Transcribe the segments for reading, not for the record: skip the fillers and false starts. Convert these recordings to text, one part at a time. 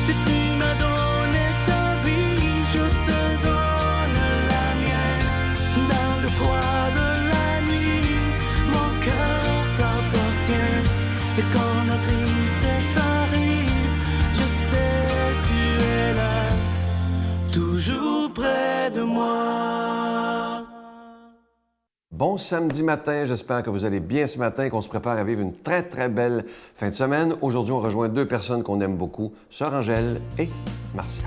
Si tu m'as donné ta vie, je te donne la mienne. Dans le froid de la nuit, mon cœur t'appartient. Et quand la tristesse arrive, je sais tu es là, toujours près de moi. Bon samedi matin, j'espère que vous allez bien ce matin, qu'on se prépare à vivre une très, très belle fin de semaine. Aujourd'hui, on rejoint deux personnes qu'on aime beaucoup, Sœur Angèle et Marcia.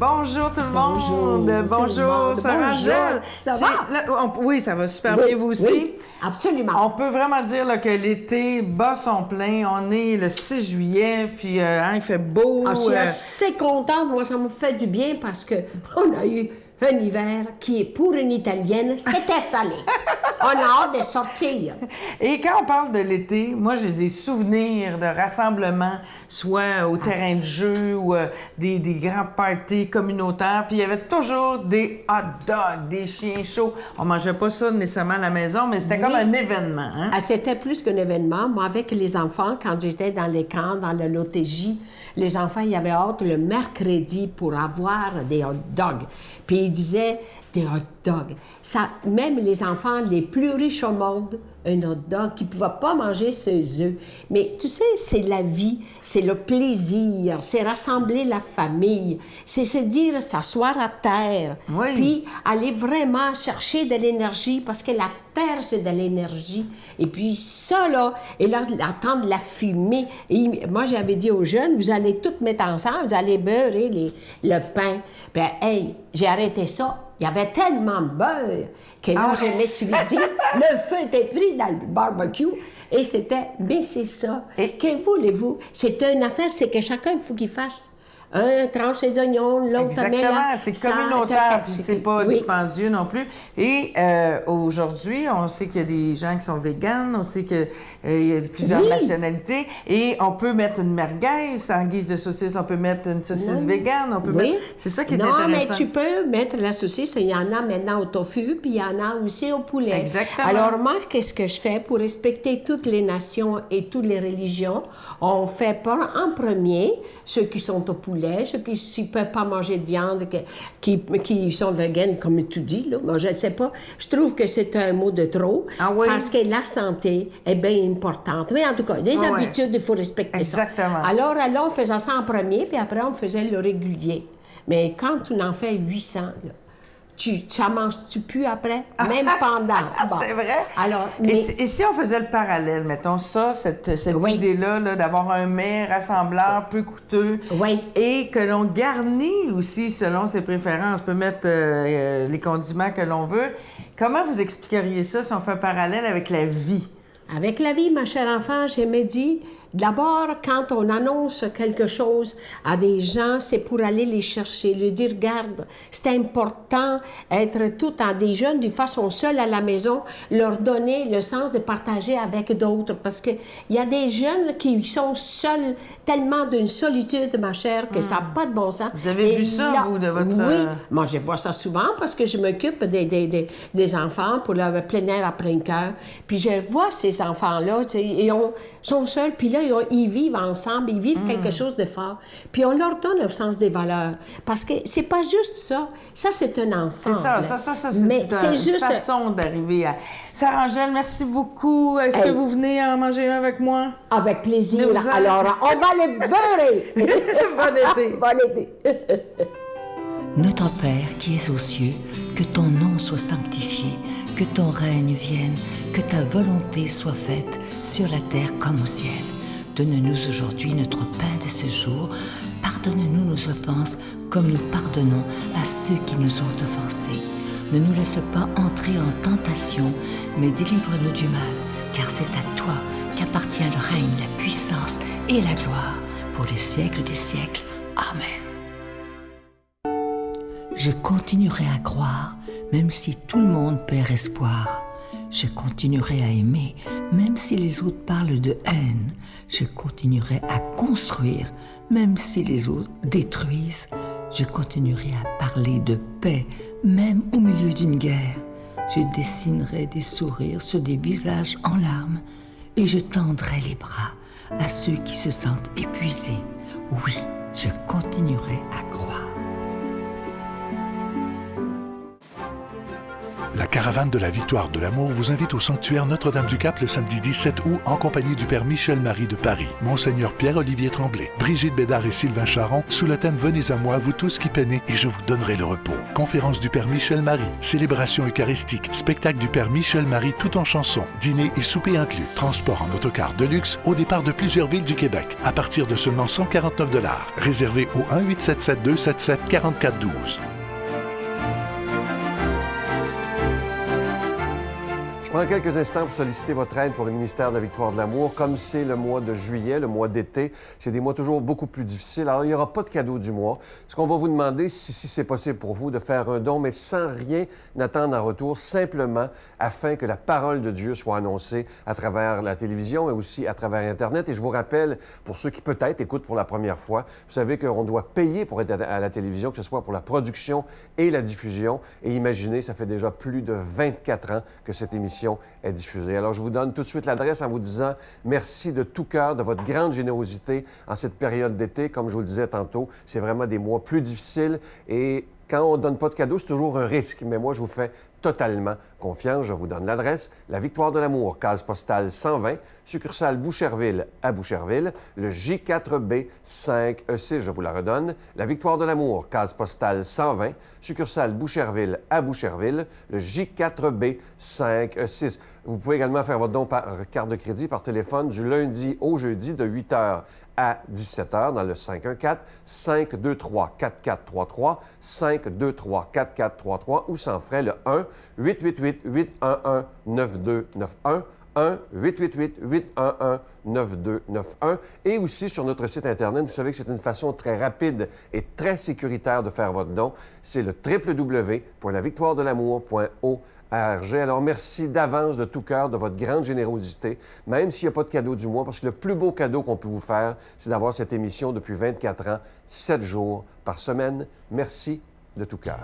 Bonjour tout le monde! Bonjour, Sœur Angèle! Ça va? Oui, ça va super Oui, bien, vous aussi? oui, absolument. On peut vraiment dire là, que l'été bat son plein. On est le 6 juillet, puis il fait beau. Je suis assez contente. Moi, ça me fait du bien parce qu'on a eu un hiver qui, pour une Italienne, s'est installé. On a hâte de sortir. Et quand on parle de l'été, moi, j'ai des souvenirs de rassemblements, soit au terrain de jeu ou des grands parties communautaires. Puis il y avait toujours des hot dogs, des chiens chauds. On mangeait pas ça nécessairement à la maison, mais c'était comme un événement. Hein? C'était plus qu'un événement. Moi, avec les enfants, quand j'étais dans les camps, dans le l'OTJ, les enfants, ils avaient hâte le mercredi pour avoir des hot dogs. Puis ils disaient des hot dogs. Ça, même les enfants les plus riches au monde, un hot dog, qui ne pouvaient pas manger ses œufs. Mais tu sais, c'est la vie, c'est le plaisir, c'est rassembler la famille, c'est se dire s'asseoir à terre, Oui. puis aller vraiment chercher de l'énergie, parce que la terre, c'est de l'énergie. Et puis ça, là, et là, attendre la fumée. Et moi, j'avais dit aux jeunes, vous allez tout mettre ensemble, vous allez beurrer le pain. Puis, hey, j'ai arrêté ça. Il y avait tellement de beurre que là, je me suis dit, le feu était pris dans le barbecue. Et c'était, mais c'est ça. Et que voulez-vous? C'est une affaire, c'est que chacun, il faut qu'il fasse un tranche les oignons, l'autre met Exactement, là. c'est Ça, communautaire, puis c'est pas oui. dispendieux non plus. Et aujourd'hui, on sait qu'il y a des gens qui sont véganes, on sait qu'il y a plusieurs Oui. nationalités, et on peut mettre une merguez en guise de saucisse, on peut mettre une saucisse végane, on peut Oui. mettre... C'est ça qui est non, intéressant. mais tu peux mettre la saucisse, il y en a maintenant au tofu, puis il y en a aussi au poulet. Exactement. Alors moi, qu'est-ce que je fais pour respecter toutes les nations et toutes les religions? On fait pas en premier ceux qui sont au poulet, ceux qui ne peuvent pas manger de viande, qui sont véganes, comme tu dis, là. Moi, je ne sais pas. Je trouve que c'est un mot de trop, Ah oui? parce que la santé est bien importante. Mais en tout cas, des Ah ouais. habitudes, il faut respecter Exactement. ça. Alors, on faisait ça en premier, puis après, on faisait le régulier. Mais quand tu en fais 800, là, ça manges-tu plus après? Même pendant. Bon. C'est vrai? Alors, Et si on faisait le parallèle, mettons ça, cette Oui. idée-là là, d'avoir un mets rassembleur peu coûteux Oui. et que l'on garnit aussi selon ses préférences. On peut mettre les condiments que l'on veut. Comment vous expliqueriez ça si on fait un parallèle avec la vie? Avec la vie, ma chère enfant, je me dis, d'abord, quand on annonce quelque chose à des gens, c'est pour aller les chercher, leur dire, regarde, c'est important être tout en des jeunes, de façon seule à la maison, leur donner le sens de partager avec d'autres, parce que il y a des jeunes qui sont seuls, tellement d'une solitude, ma chère, que ça n'a pas de bon sens. Vous avez Et vu ça, là, vous, de votre... Oui, moi, je vois ça souvent parce que je m'occupe des enfants pour le plein air à plein cœur. Puis je vois ces enfants-là, tu sais, ils sont seuls, puis là, ils vivent ensemble, ils vivent quelque chose de fort. Puis on leur donne le sens des valeurs. Parce que c'est pas juste ça. Ça, c'est un ensemble. C'est juste une façon d'arriver à... Sœur Angèle, merci beaucoup. Est-ce que vous venez en manger un avec moi? Avec plaisir. Alors, on va les beurrer. Bon été. Bon été. Notre Père qui es aux cieux, que ton nom soit sanctifié, que ton règne vienne, que ta volonté soit faite sur la terre comme au ciel. Donne-nous aujourd'hui notre pain de ce jour. Pardonne-nous nos offenses comme nous pardonnons à ceux qui nous ont offensés. Ne nous laisse pas entrer en tentation, mais délivre-nous du mal, car c'est à toi qu'appartient le règne, la puissance et la gloire pour les siècles des siècles. Amen. Je continuerai à croire, même si tout le monde perd espoir. Je continuerai à aimer, même si les autres parlent de haine. Je continuerai à construire, même si les autres détruisent. Je continuerai à parler de paix, même au milieu d'une guerre. Je dessinerai des sourires sur des visages en larmes et je tendrai les bras à ceux qui se sentent épuisés. Oui, je continuerai à croire. La caravane de la victoire de l'amour vous invite au sanctuaire Notre-Dame-du-Cap le samedi 17 août en compagnie du Père Michel-Marie de Paris, Monseigneur Pierre-Olivier Tremblay, Brigitte Bédard et Sylvain Charon, sous le thème « Venez à moi, vous tous qui peinez, et je vous donnerai le repos ». Conférence du Père Michel-Marie, célébration eucharistique, spectacle du Père Michel-Marie tout en chansons, dîner et souper inclus, transport en autocar de luxe au départ de plusieurs villes du Québec, à partir de seulement 149 $. Réservé au 1-877-277-4412. Je prends quelques instants pour solliciter votre aide pour le ministère de la Victoire de l'Amour. Comme c'est le mois de juillet, le mois d'été, c'est des mois toujours beaucoup plus difficiles. Alors, il n'y aura pas de cadeau du mois. Ce qu'on va vous demander, si c'est possible pour vous, de faire un don, mais sans rien attendre en retour, simplement afin que la parole de Dieu soit annoncée à travers la télévision, mais aussi à travers Internet. Et je vous rappelle, pour ceux qui peut-être écoutent pour la première fois, vous savez qu'on doit payer pour être à la télévision, que ce soit pour la production et la diffusion. Et imaginez, ça fait déjà plus de 24 ans que cette émission est diffusée. Alors, je vous donne tout de suite l'adresse en vous disant merci de tout cœur de votre grande générosité en cette période d'été. Comme je vous le disais tantôt, c'est vraiment des mois plus difficiles et quand on ne donne pas de cadeau, c'est toujours un risque. Mais moi, je vous fais totalement confiance. Je vous donne l'adresse. La Victoire de l'Amour, case postale 120, succursale Boucherville à Boucherville, le J4B 5E6, je vous la redonne. La Victoire de l'Amour, case postale 120, succursale Boucherville à Boucherville, le J4B 5E6. Vous pouvez également faire votre don par carte de crédit, par téléphone, du lundi au jeudi de 8h à 17h dans le 514-523-4433, 523-4433 ou sans frais le 1-888-811-9291, 1-888-811-9291 et aussi sur notre site Internet. Vous savez que c'est une façon très rapide et très sécuritaire de faire votre don. C'est le www.lavictoiredelamour.org. Alors, merci d'avance de tout cœur de votre grande générosité, même s'il n'y a pas de cadeau du mois, parce que le plus beau cadeau qu'on peut vous faire, c'est d'avoir cette émission depuis 24 ans, 7 jours par semaine. Merci de tout cœur.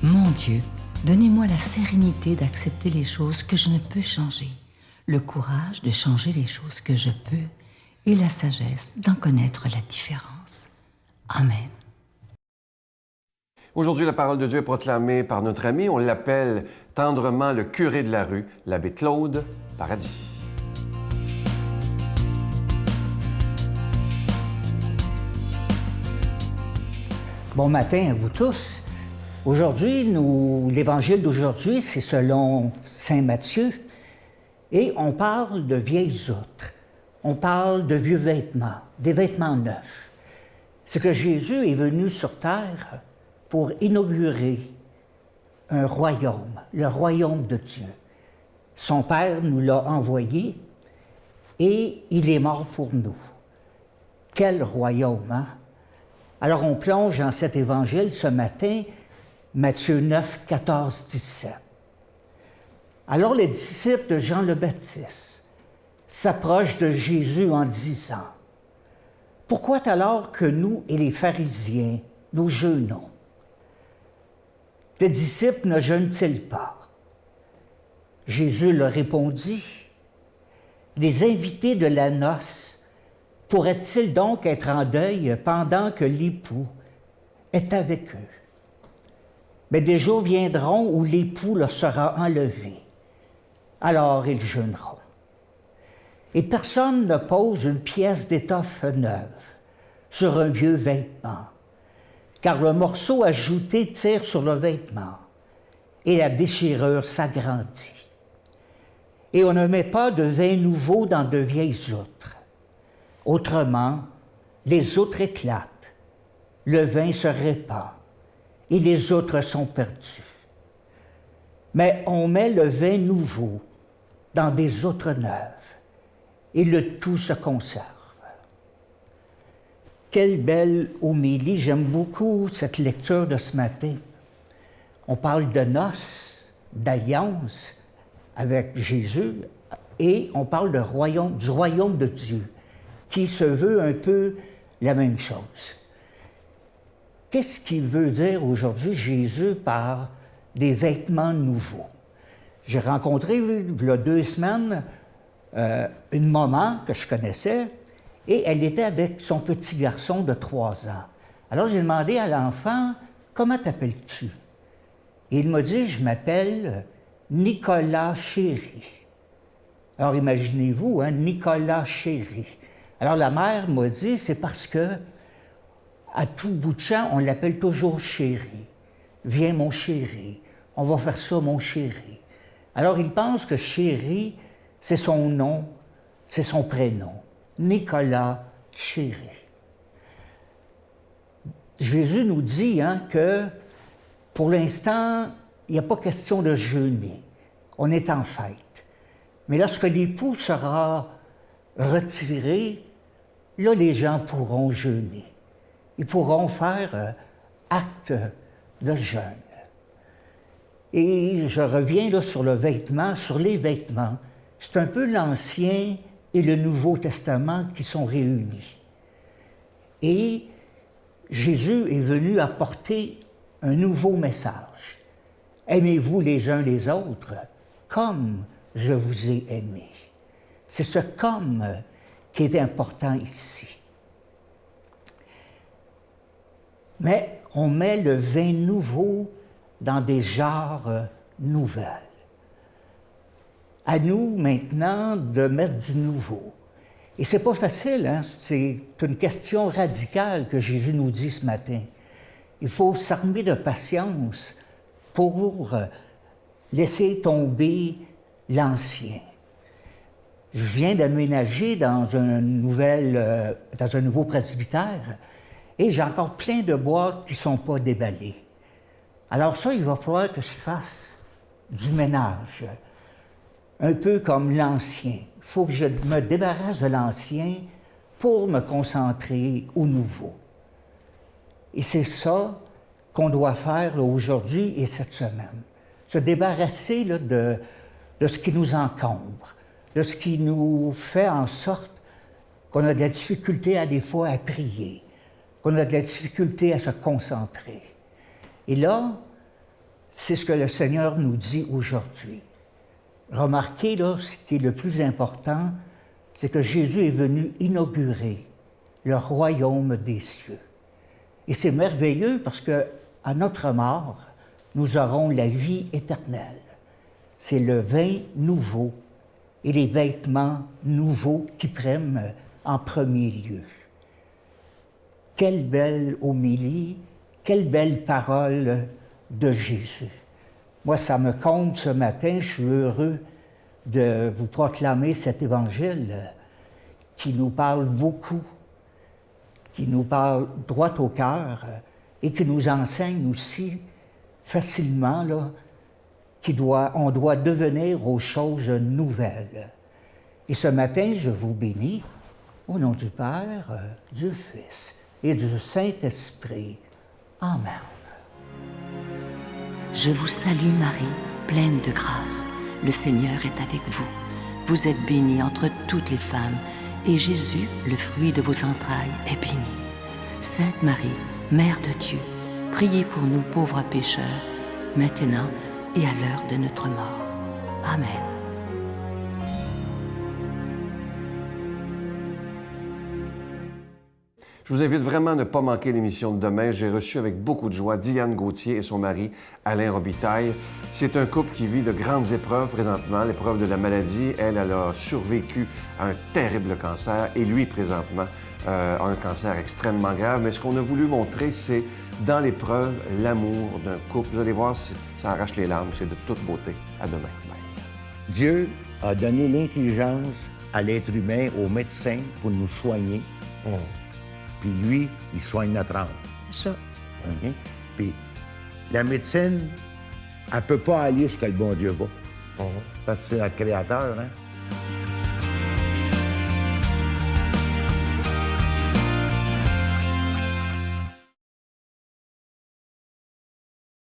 Mon Dieu, donnez-moi la sérénité d'accepter les choses que je ne peux changer, le courage de changer les choses que je peux et la sagesse d'en connaître la différence. Amen. Aujourd'hui, la parole de Dieu est proclamée par notre ami. On l'appelle tendrement le curé de la rue, l'abbé Claude Paradis. Bon matin à vous tous. Aujourd'hui, l'évangile d'aujourd'hui, c'est selon saint Matthieu, et on parle de vieilles outres. On parle de vieux vêtements, des vêtements neufs. C'est que Jésus est venu sur terre pour inaugurer un royaume, le royaume de Dieu. Son Père nous l'a envoyé et il est mort pour nous. Quel royaume, hein? Alors on plonge dans cet évangile ce matin, Matthieu 9, 14, 17. Alors les disciples de Jean le Baptiste s'approche de Jésus en disant « Pourquoi alors que nous et les pharisiens, nous jeûnons? Tes disciples ne jeûnent-ils pas? » Jésus leur répondit « Les invités de la noce pourraient-ils donc être en deuil pendant que l'époux est avec eux? Mais des jours viendront où l'époux leur sera enlevé. Alors ils jeûneront. Et personne ne pose une pièce d'étoffe neuve sur un vieux vêtement, car le morceau ajouté tire sur le vêtement, et la déchirure s'agrandit. Et on ne met pas de vin nouveau dans de vieilles outres. Autrement, les outres éclatent, le vin se répand, et les outres sont perdues. Mais on met le vin nouveau dans des outres neuves, et le tout se conserve. Quelle belle homélie, j'aime beaucoup cette lecture de ce matin. On parle de noces, d'alliance avec Jésus, et on parle du royaume de Dieu, qui se veut un peu la même chose. Qu'est-ce qu'il veut dire aujourd'hui Jésus par des vêtements nouveaux? J'ai rencontré, il y a 2 semaines, une maman que je connaissais, et elle était avec son petit garçon de 3 ans. Alors j'ai demandé à l'enfant, « Comment t'appelles-tu? » Et il m'a dit, « Je m'appelle Nicolas Chéri. » Alors imaginez-vous, hein, Nicolas Chéri. Alors la mère m'a dit, c'est parce que à tout bout de champ, on l'appelle toujours chéri. Viens mon chéri, on va faire ça mon chéri. Alors il pense que chéri, c'est son nom, c'est son prénom. Nicolas Chéri. Jésus nous dit hein, que pour l'instant, il n'y a pas question de jeûner. On est en fête. Mais lorsque l'époux sera retiré, là, les gens pourront jeûner. Ils pourront faire acte de jeûne. Et je reviens là sur le vêtement, sur les vêtements. C'est un peu l'Ancien et le Nouveau Testament qui sont réunis. Et Jésus est venu apporter un nouveau message. Aimez-vous les uns les autres comme je vous ai aimé. C'est ce « comme » qui est important ici. Mais on met le vin nouveau dans des jarres nouvelles. À nous, maintenant, de mettre du nouveau. Et c'est pas facile, hein? C'est une question radicale que Jésus nous dit ce matin. Il faut s'armer de patience pour laisser tomber l'ancien. Je viens d'aménager dans un nouveau presbytère et j'ai encore plein de boîtes qui ne sont pas déballées. Alors ça, il va falloir que je fasse du ménage, un peu comme l'ancien. Il faut que je me débarrasse de l'ancien pour me concentrer au nouveau. Et c'est ça qu'on doit faire là, aujourd'hui et cette semaine. Se débarrasser là, de ce qui nous encombre, de ce qui nous fait en sorte qu'on a de la difficulté à des fois à prier, qu'on a de la difficulté à se concentrer. Et là, c'est ce que le Seigneur nous dit aujourd'hui. Remarquez, là, ce qui est le plus important, c'est que Jésus est venu inaugurer le royaume des cieux. Et c'est merveilleux parce qu'à notre mort, nous aurons la vie éternelle. C'est le vin nouveau et les vêtements nouveaux qui prennent en premier lieu. Quelle belle homélie, quelle belle parole de Jésus. Moi, ça me comble ce matin, je suis heureux de vous proclamer cet évangile qui nous parle beaucoup, qui nous parle droit au cœur et qui nous enseigne aussi facilement là, on doit devenir aux choses nouvelles. Et ce matin, je vous bénis au nom du Père, du Fils et du Saint-Esprit. Amen. Je vous salue Marie, pleine de grâce. Le Seigneur est avec vous. Vous êtes bénie entre toutes les femmes, et Jésus, le fruit de vos entrailles, est béni. Sainte Marie, Mère de Dieu, priez pour nous pauvres pécheurs, maintenant et à l'heure de notre mort. Amen. Je vous invite vraiment à ne pas manquer l'émission de demain. J'ai reçu avec beaucoup de joie Diane Gauthier et son mari, Alain Robitaille. C'est un couple qui vit de grandes épreuves présentement, l'épreuve de la maladie. Elle a survécu à un terrible cancer et lui, présentement, a un cancer extrêmement grave. Mais ce qu'on a voulu montrer, c'est dans l'épreuve, l'amour d'un couple. Vous allez voir, ça arrache les larmes. C'est de toute beauté. À demain. Bye. Dieu a donné l'intelligence à l'être humain, aux médecins, pour nous soigner. Puis lui, il soigne notre âme. C'est ça. Okay? Puis la médecine, elle ne peut pas aller ce que le bon Dieu va. Parce que c'est notre créateur, hein?